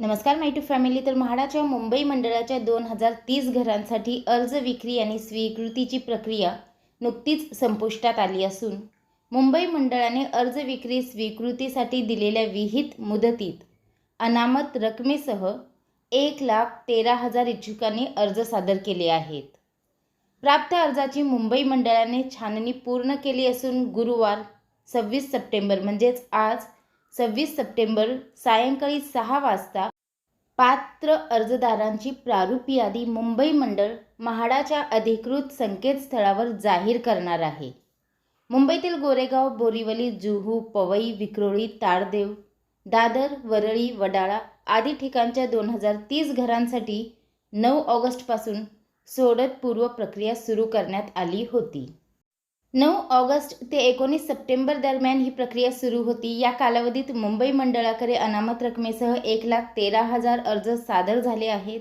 नमस्कार माय to family. तर म्हाडाच्या मुंबई मंडळाच्या 2030 घरांसाठी अर्ज विक्री आणि स्वीकृतीची प्रक्रिया नुकतीच संपुष्टात आली असून मुंबई मंडळाने अर्ज विक्री स्वीकृतीसाठी दिलेल्या विहित मुदतीत अनामत रकमेसह 1,13,000 इच्छुकांनी अर्ज सादर केले आहेत. प्राप्त अर्जाची मुंबई मंडळाने छाननी पूर्ण केली असून गुरुवार 26 सप्टेंबर म्हणजेच आज 26 सप्टेंबर सायंकाळी 6 वाजता पात्र अर्जदारांची प्रारूप यादी मुंबई मंडळ म्हाडाच्या अधिकृत संकेतस्थळावर जाहीर करणार आहे. मुंबईतील गोरेगाव, बोरिवली, जुहू, पवई, विक्रोळी, ताडदेव, दादर, वरळी, वडाळा आदी ठिकाणच्या 2030 घरांसाठी 9 ऑगस्टपासून सोडतपूर्व प्रक्रिया सुरू करण्यात आली होती. 9 ऑगस्ट ते 19 सप्टेंबर दरम्यान ही प्रक्रिया सुरू होती. या कालावधीत मुंबई मंडळाकडे अनामत रकमेसह 1,13,000 अर्ज सादर झाले आहेत.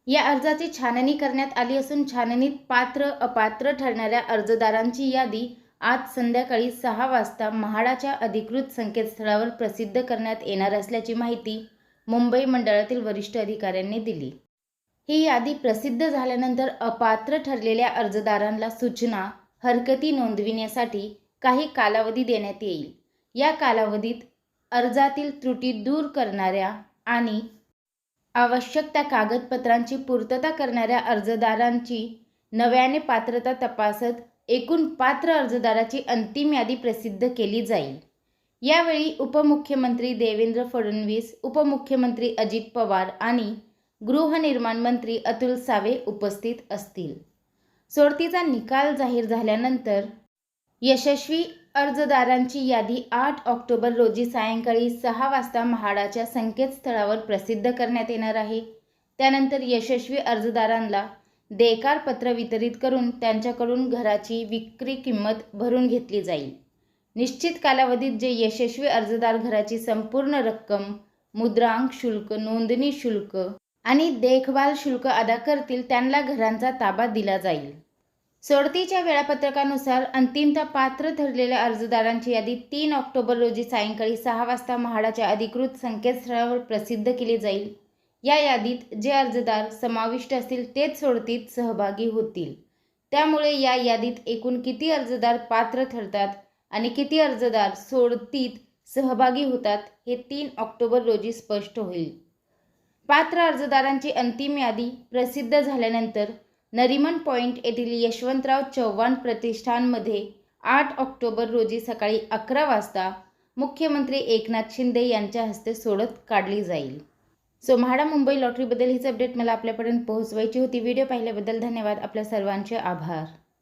या अर्जाची छाननी करण्यात आली असून छाननीत पात्र अपात्र ठरणाऱ्या अर्जदारांची यादी आज संध्याकाळी 6 वाजता म्हाडाच्या अधिकृत संकेतस्थळावर प्रसिद्ध करण्यात येणार असल्याची माहिती मुंबई मंडळातील वरिष्ठ अधिकाऱ्यांनी दिली. ही यादी प्रसिद्ध झाल्यानंतर अपात्र ठरलेल्या अर्जदारांना सूचना हरकती नोंदविण्यासाठी काही कालावधी देण्यात येईल. या कालावधीत अर्जातील त्रुटी दूर करणाऱ्या आणि आवश्यक त्या कागदपत्रांची पूर्तता करणाऱ्या अर्जदारांची नव्याने पात्रता तपासत एकूण पात्र अर्जदाराची अंतिम यादी प्रसिद्ध केली जाईल. यावेळी उपमुख्यमंत्री देवेंद्र फडणवीस, उपमुख्यमंत्री अजित पवार आणि गृहनिर्माण मंत्री अतुल सावे उपस्थित असतील. सोडतीचा निकाल जाहीर झाल्यानंतर यशस्वी अर्जदारांची यादी 8 ऑक्टोबर रोजी सायंकाळी 6 वाजता म्हाडाच्या संकेतस्थळावर प्रसिद्ध करण्यात येणार आहे. त्यानंतर यशस्वी अर्जदारांना देयकार पत्र वितरित करून त्यांच्याकडून घराची विक्री किंमत भरून घेतली जाईल. निश्चित कालावधीत जे यशस्वी अर्जदार घराची संपूर्ण रक्कम, मुद्रांक शुल्क, नोंदणी शुल्क आणि देखभाल शुल्क अदा करतील त्यांना घरांचा ताबा दिला जाईल. सोडतीच्या वेळापत्रकानुसार अंतिमतः पात्र ठरलेल्या अर्जदारांची यादी 3 ऑक्टोबर रोजी सायंकाळी 6 वाजता म्हाडाच्या अधिकृत संकेतस्थळावर प्रसिद्ध केली जाईल. या यादीत जे अर्जदार समाविष्ट असतील तेच सोडतीत सहभागी होतील. त्यामुळे या यादीत एकूण किती अर्जदार पात्र ठरतात आणि किती अर्जदार सोडतीत सहभागी होतात हे 3 ऑक्टोबर रोजी स्पष्ट होईल. पात्र अर्जदारांची अंतिम यादी प्रसिद्ध झाल्यानंतर नरिमन पॉइंट येथील यशवंतराव चव्हाण प्रतिष्ठानमध्ये 8 ऑक्टोबर रोजी सकाळी 11 वाजता मुख्यमंत्री एकनाथ शिंदे यांच्या हस्ते सोडत काढली जाईल. म्हाडा मुंबई लॉटरीबद्दल हीच अपडेट मला आपल्यापर्यंत पोहोचवायची होती. व्हिडिओ पाहिल्याबद्दल धन्यवाद. आपल्या सर्वांचे आभार.